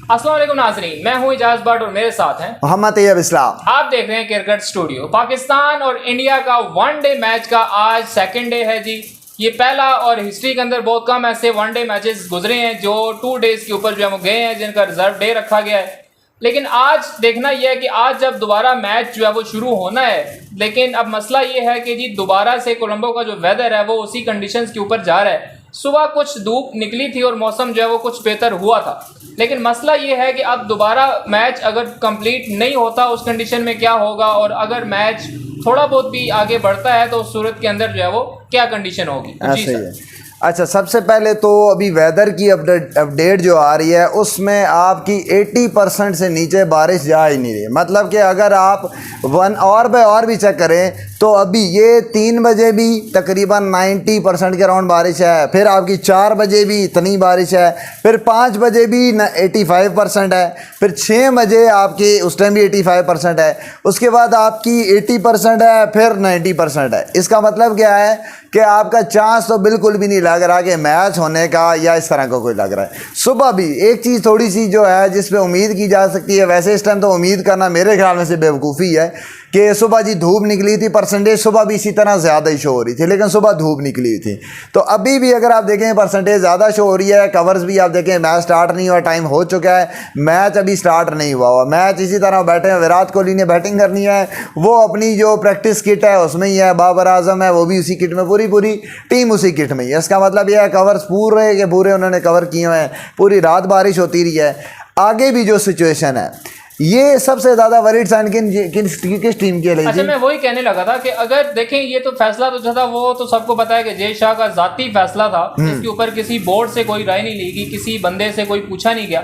अस्सलाम वालेकुम नाज़रीन, मैं हूं इजाज भट्ट और मेरे साथ हैं मोहम्मद तैयब इस्लाम। आप देख रहे हैं क्रिकेट स्टूडियो। पाकिस्तान और इंडिया का वनडे मैच का आज सेकंड डे है जी। ये पहला और हिस्ट्री के अंदर बहुत कम ऐसे वनडे मैचेस गुजरे हैं जो 2 डेज के ऊपर जो है वो गए हैं, जिनका रिजर्व डे रखा गया है। लेकिन आज देखना यह है कि आज जब दोबारा मैच जो है वो शुरू होना है, लेकिन अब मसला ये है कि जी दोबारा से कोलंबो का जो वेदर है वो उसी कंडीशंस के ऊपर जा रहा है। सुबह कुछ धूप निकली थी और मौसम जो है वो कुछ बेहतर हुआ था, लेकिन मसला ये है कि अब दोबारा मैच अगर कंप्लीट नहीं होता उस कंडीशन में क्या होगा, और अगर मैच थोड़ा बहुत भी आगे बढ़ता है तो उस सूरत के अंदर जो है वो क्या कंडीशन होगी। जी सर। अच्छा, सबसे पहले तो अभी वेदर की अपडेट जो आ रही है उसमें आपकी 80% से नीचे बारिश जा ही नहीं रही। मतलब कि अगर आप 1 आवर बाय आवर भी चेक करें तो अभी ये 3 बजे भी तकरीबन 90% के अराउंड बारिश है, फिर आपकी 4 बजे भी इतनी बारिश है, फिर 5 बजे भी 85% है, फिर 6 बजे आपकी उस टाइम भी 85% है, उसके बाद आपकी 80% है, फिर 90% है। इसका मतलब क्या है कि आपका चांस तो बिल्कुल भी नहीं लग रहा कि मैच होने का या इस तरह का कोई लग रहा है। सुबह भी एक चीज़ थोड़ी सी जो है जिस पे उम्मीद की जा सकती है, वैसे इस टाइम तो उम्मीद करना मेरे ख्याल में से बेवकूफ़ी है कि सुबह जी धूप निकली थी, परसेंटेज सुबह भी इसी तरह ज़्यादा ही शो हो रही थी, लेकिन सुबह धूप निकली हुई थी। तो अभी भी अगर आप देखें परसेंटेज ज़्यादा शो हो रही है, कवर्स भी आप देखें मैच स्टार्ट नहीं हुआ, टाइम हो चुका है, मैच अभी स्टार्ट नहीं हुआ मैच इसी तरह बैठे हैं। विराट कोहली ने बैटिंग करनी है, वो अपनी जो प्रैक्टिस किट है उसमें ही है, बाबर आजम है वो भी उसी किट में, पूरी टीम उसी किट में ही है। इसका मतलब यह है कवर्स पूरे के पूरे उन्होंने कवर किए हुए हैं। पूरी रात बारिश होती रही है। आगे भी जो सिचुएशन है, ये सबसे ज़्यादा वरीड साइन किस टीम के लिए? अच्छा, मैं वही कहने लगा था कि अगर देखें ये तो फैसला तो जो था वो तो सबको पता है कि जय शाह का जाती फैसला था, इसके ऊपर किसी बोर्ड से कोई राय नहीं ली गई, किसी बंदे से कोई पूछा नहीं गया।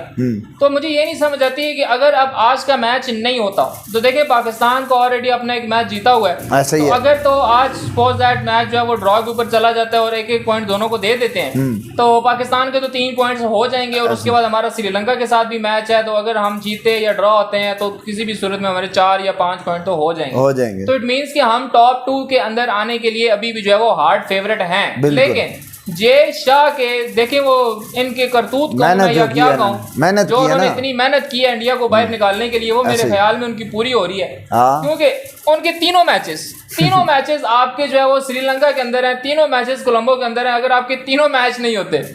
तो मुझे ये नहीं समझ आती है कि अगर अब आज का मैच नहीं होता तो देखिए पाकिस्तान को ऑलरेडी अपना एक मैच जीता हुआ है, तो अगर तो आज सपोज दैट मैच जो है वो ड्रॉ के ऊपर चला जाता है और एक पॉइंट दोनों को दे देते हैं, तो पाकिस्तान के तो 3 पॉइंट्स हो जाएंगे, और उसके बाद हमारा श्रीलंका के साथ भी मैच है, तो अगर हम जीते या ड्रॉ होते हैं तो किसी भी सूरत में हमारे 4 या 5 पॉइंट तो हो जाएंगे। तो इट मींस कि हम टॉप 2 के अंदर आने के लिए अभी भी जो है वो हार्ड फेवरेट हैं। लेकिन जय शाह के देखें वो इनके करतूत को मैं या क्या कहूं, जो उन्होंने इतनी मेहनत की है इंडिया को बाहर निकालने के लिए, वो मेरे ख्याल में उनकी पूरी हो रही है। क्योंकि उनके तीनों मैचेस आपके जो है वो श्रीलंका के अंदर है, तीनों मैचेस कोलंबो के अंदर है। अगर आपके तीनों मैच नहीं होते,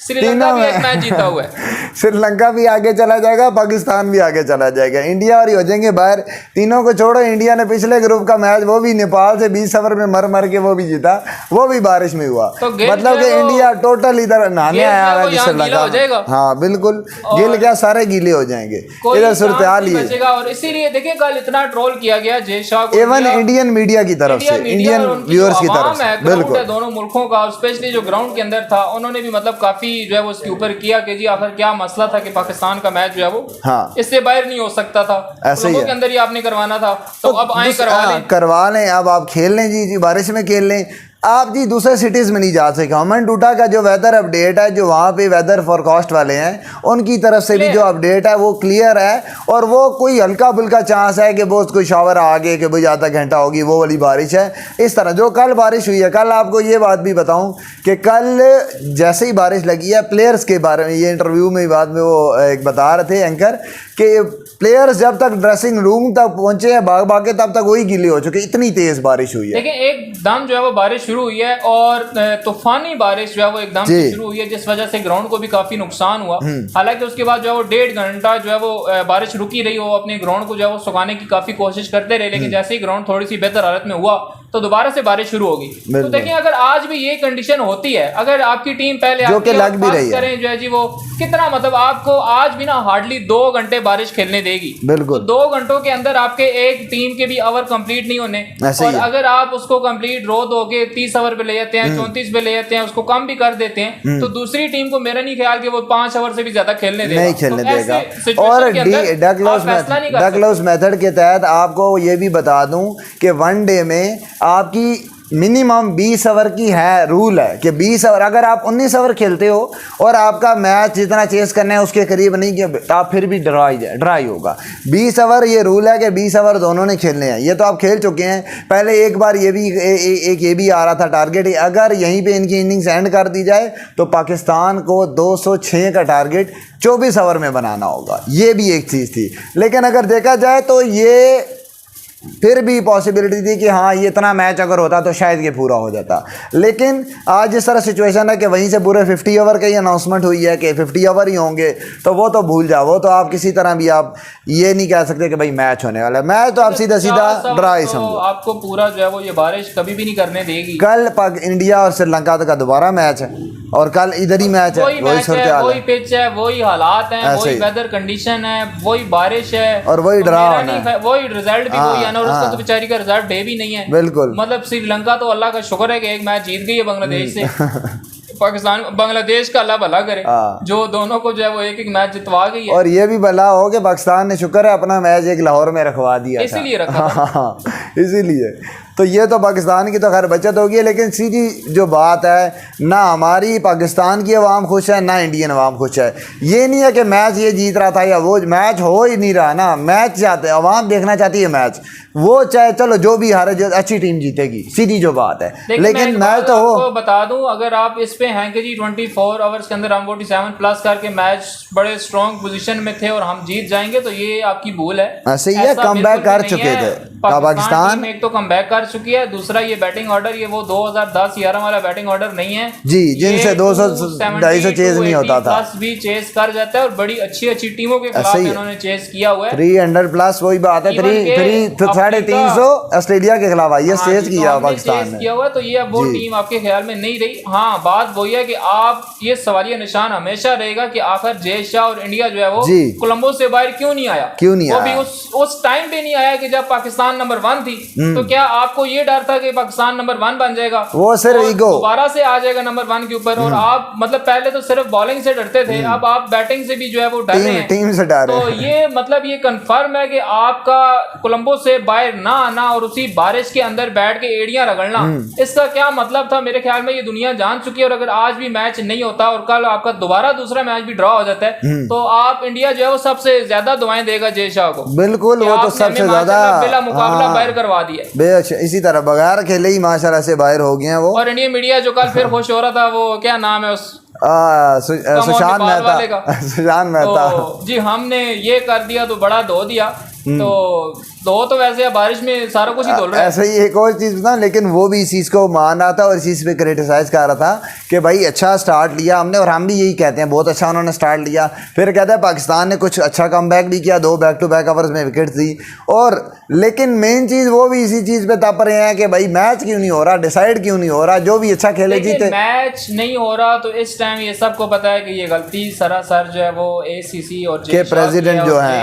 श्रीलंका भी एक मैच जीता हुआ है, श्रीलंका भी आगे चला जाएगा, पाकिस्तान भी आगे चला जाएगा, इंडिया और ही हो जाएंगे बाहर। तीनों को छोड़ो, इंडिया ने पिछले ग्रुप का मैच वो भी नेपाल से 20 ओवर में मर के वो भी जीता, वो भी बारिश में हुआ। तो मतलब कि इंडिया टोटल इधर नहाने आया है श्रीलंका। हाँ बिल्कुल, गिल क्या सारे गीले हो जाएंगे, इधर सूरत-ए-हाल ही है। और इसीलिए देखिए कल इतना ट्रोल किया गया जय शाह को, इवन इंडियन मीडिया की तरफ से, इंडियन व्यूअर्स की तरफ से। बिल्कुल, दोनों मुल्कों का, स्पेशली जो ग्राउंड के अंदर था, उन्होंने भी मतलब काफी जो है वो उसके ऊपर किया कि जी आखिर क्या मसला था कि पाकिस्तान का मैच जो है वो इससे बाहर नहीं हो सकता था, ऐसे ही के अंदर ही आपने करवाना था, तो अब आए करवा लें, अब आप खेल लें जी बारिश में खेल लें आप जी। दूसरे सिटीज़ में नहीं जा सके। अमन टूटा का जो वेदर अपडेट है, जो वहाँ पे वेदर फोरकास्ट वाले हैं उनकी तरफ से भी जो अपडेट है वो क्लियर है, और वो कोई हल्का फुल्का चांस है कि बहुत कोई शावर आगे कि भाई आधा घंटा होगी, वो वाली बारिश है। इस तरह जो कल बारिश हुई है, कल आपको ये बात भी बताऊं कि कल जैसे ही बारिश लगी है, प्लेयर्स के बारे में ये इंटरव्यू में बाद में वो एक बता रहे थे एंकर कि प्लेयर्स जब तक ड्रेसिंग रूम तक पहुंचे हैं भाग के, तब तक वही गीले हो चुके, इतनी तेज बारिश हुई है। लेकिन एकदम जो है वो बारिश शुरू हुई है, और तूफानी बारिश जो है वो एकदम से शुरू हुई है, जिस वजह से ग्राउंड को भी काफी नुकसान हुआ। हालांकि उसके बाद जो है वो 1.5 घंटा जो है वो बारिश रुकी रही, वो अपने ग्राउंड को जो है वो सुखाने की काफी कोशिश करते रहे, लेकिन जैसे ही ग्राउंड थोड़ी सी बेहतर हालत में हुआ तो दोबारा से बारिश शुरू होगी। तो देखिए अगर आज भी ये कंडीशन होती है, अगर आपकी टीम पहले जो कि लग भी रही है करें जो है जी, वो कितना मतलब आपको आज भी ना हार्डली 2 घंटे बारिश खेलने देगी। बिल्कुल, तो 2 घंटों के अंदर आपके एक टीम के भी ओवर कंप्लीट नहीं होने, और अगर आप उसको कंप्लीट रो दोगे 30 ओवर पे ले जाते हैं, 34 पे ले जाते हैं, उसको कम भी कर देते हैं, तो दूसरी टीम को मेरा नहीं ख्याल कि वो 5 ओवर से भी ज्यादा खेलने देगा, नहीं खेलने देगा। और डगलस मेथड के तहत आपको ये भी बता दूं कि वनडे में आपकी मिनिमम 20 ओवर की है, रूल है कि 20 ओवर, अगर आप 19 ओवर खेलते हो और आपका मैच जितना चेस करना है उसके करीब नहीं किया तो आप फिर भी ड्राई होगा। 20 ओवर ये रूल है कि 20 ओवर दोनों ने खेलने हैं। ये तो आप खेल चुके हैं पहले एक बार, ये भी एक ये भी आ रहा था टारगेट, अगर यहीं पे इनकी इनिंग्स एंड कर दी जाए तो पाकिस्तान को 206 का टारगेट 24 ओवर में बनाना होगा। ये भी एक चीज़ थी, लेकिन अगर देखा जाए तो ये फिर भी पॉसिबिलिटी थी कि हाँ ये इतना मैच अगर होता तो शायद ये पूरा हो जाता। लेकिन आज जिस तरह सिचुएशन है कि वहीं से पूरे 50 ओवर की अनाउंसमेंट हुई है कि 50 ओवर ही होंगे, तो वो तो भूल जाओ, वो तो आप किसी तरह भी आप ये नहीं कह सकते कि भाई मैच होने वाला है। मैच तो आप सीधा सीधा ड्रा ही समझो। आपको पूरा जो है वो ये बारिश कभी भी नहीं करने देगी। कल इंडिया और श्रीलंका का दोबारा मैच है और कल इधर ही मैच है, वही पिच है, वही हालात हैं, वही वेदर कंडीशन है, वही बारिश है और वही ड्रा होना है, वही रिजल्ट भी वही है ना। और उसका तो बेचारी का रिजल्ट डे भी नहीं है। बिल्कुल, मतलब श्रीलंका तो अल्लाह का शुक्र है कि एक मैच जीत गई है बांग्लादेश से। पाकिस्तान बांग्लादेश का अल्लाह भला करे जो दोनों को जो है वो एक एक मैच जितवा गई है। और ये भी भला हो कि पाकिस्तान ने शुक्र है अपना मैच एक लाहौर में रखवा दिया, इसीलिए रखा इसीलिए तो ये तो पाकिस्तान की तो खैर बचत होगी। लेकिन सीधी जो बात है, ना हमारी पाकिस्तान की आवाम खुश है ना इंडियन आवाम खुश है। ये नहीं है कि मैच ये जीत रहा था या वो, मैच हो ही नहीं रहा ना। मैच चाहते हैं, आवाम देखना चाहती है मैच, वो चाहे चलो जो भी हारे, जो अच्छी टीम जीतेगी, सीधी जो बात है। लेकिन मैच तो हो, बता दूं अगर आप इस पे हैं कि जी 24 आवर्स के अंदर हम 47 प्लस करके मैच बड़े स्ट्रॉन्ग पोजीशन में थे और हम जीत जाएंगे, तो ये आपकी भूल है। ऐसे ही है, कम बैक कर चुके थे पाकिस्तान, एक तो कम बैक कर चुकी है, दूसरा ये बैटिंग ऑर्डर ये वो 2010-11 वाला बैटिंग ऑर्डर नहीं है जी, जिनसे 200-250 चेज नहीं होता था, प्लस भी चेज कर जाता है और बड़ी अच्छी टीमों के खिलाफ इन्होंने चेज किया हुआ है। 300 प्लस वही बात है, 350 ऑस्ट्रेलिया के खिलाफ आई है, चेज किया पाकिस्तान ने, किया हुआ। तो ये अब वो टीम आपके ख्याल में नहीं रही। हाँ, बात वही है कि आप ये सवालिया निशान हमेशा रहेगा कि आखिर जय शाह और इंडिया जो है वो कोलंबो से बाहर क्यों नहीं आया, वो भी उस टाइम पे नहीं आया कि जब पाकिस्तान नंबर 1 थी। तो क्या आपको ये डर था कि पाकिस्तान नंबर 1 बन जाएगा, वो सिर्फ ईगो दोबारा से आ जाएगा नंबर 1 के ऊपर? और आप मतलब पहले तो सिर्फ बॉलिंग से डरते थे, अब आप बैटिंग से भी जो है वो डर रहे हैं, टीम से डर रहे हैं। तो ये मतलब ये कंफर्म है कि आपका कोलंबो से बाहर ना आना और उसी बारिश के अंदर बैठ के एड़ियां रगड़ना, इसका क्या मतलब था? मेरे ख्याल में ये दुनिया जान चुकी है। और अगर आज भी मैच नहीं होता और कल आपका दोबारा दूसरा मैच भी ड्रॉ हो जाता है, तो आप इंडिया जो है वो सबसे ज्यादा दुआएं देगा जय शाह को। बिल्कुल, वो तो सबसे ज्यादा बिला मुकाबला बाहर करवा दिया। इसी तरह बगैर खेले ही माशाल्लाह से बाहर हो गए हैं वो। और इंडियन मीडिया जो कल फिर खुश हो रहा था, वो क्या नाम है उस सुशांत मेहता, सुशांत मेहता जी, हमने ये कर दिया तो बड़ा धो दिया। तो वैसे बारिश में सारा कुछ ही धुल रहा है। ऐसे ही एक और चीज़ ना, लेकिन वो भी इस चीज़ को मान रहा था और इस चीज़ पे क्रिटिसाइज कर रहा था कि भाई अच्छा स्टार्ट लिया हमने, और हम भी यही कहते हैं बहुत अच्छा उन्होंने स्टार्ट लिया। फिर कहते हैं पाकिस्तान ने कुछ अच्छा कमबैक भी किया, 2 बैक टू बैक ओवर्स में विकेट दी। और लेकिन मेन चीज़ वो भी इसी चीज़ पे तप रहे हैं कि भाई मैच क्यों नहीं हो रहा, डिसाइड क्यों नहीं हो रहा, जो भी अच्छा खेले जीते। मैच नहीं हो रहा तो इस टाइम ये सबको पता है कि ये गलती सरासर जो है वो ACC और के प्रेसिडेंट जो है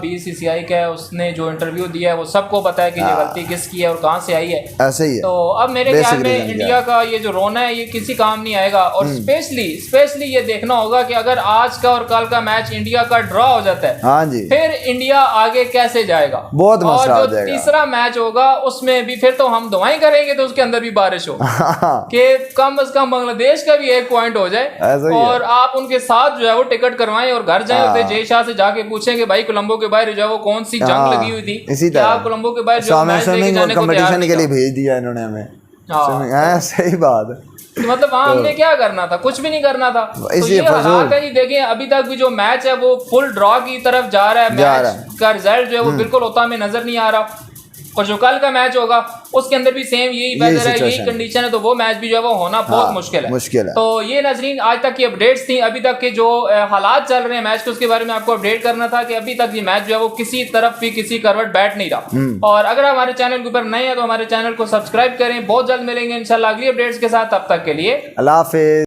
BCCI का, उसने जो इंटरव्यू दिया है वो सबको पता है कि ये गलती किसकी है और कहां से आई है। ऐसे ही है। तो अब मेरे ख्याल में इंडिया का ये जो रोना है ये किसी काम नहीं आएगा। और स्पेशली ये देखना होगा कि अगर आज का और कल का मैच इंडिया का ड्रॉ हो जाता है, हाँ जी, फिर इंडिया आगे कैसे जाएगा, बहुत मसला हो जाएगा। और जो तीसरा मैच होगा उसमें भी फिर तो हम दुआएं करेंगे तो उसके अंदर भी बारिश हो कि कम से कम बांग्लादेश का भी 1 पॉइंट हो जाए और आप उनके साथ जो है वो टिकट करवाएं और घर जाएं और जय शाह से जाके पूछेंगे भाई कोलंबो के बाहर जो है वो कौन सी जंग लगी हुई थी, इसी तरह कोलंबो के बाहर जो मैच लेके जाने को कंपटीशन के लिए भेज दिया इन्होंने हमें। सही बात है। मतलब वहाँ हमने क्या करना था? कुछ भी नहीं करना था। तो ये हालात है जी। देखिए अभी तक भी जो मैच है वो फुल ड्रॉ की तरफ जा रहा है, मैच का रिजल्ट जो है वो बिल्कुल होता हमें नजर नहीं आ रहा। और जो कल का मैच होगा उसके अंदर भी सेम यही वेदर है, यही कंडीशन है, तो वो मैच भी जो है वो होना बहुत मुश्किल है। तो ये नाजरीन आज तक की अपडेट्स थी, अभी तक के जो हालात चल रहे हैं मैच के उसके बारे में आपको अपडेट करना था कि अभी तक ये मैच जो है वो किसी तरफ भी किसी करवट बैठ नहीं रहा। और अगर हमारे चैनल के ऊपर नए हैं तो हमारे चैनल को सब्सक्राइब करें। बहुत जल्द मिलेंगे इंशाल्लाह अगली अपडेट्स के साथ, तब तक के लिए अल्लाह हाफिज।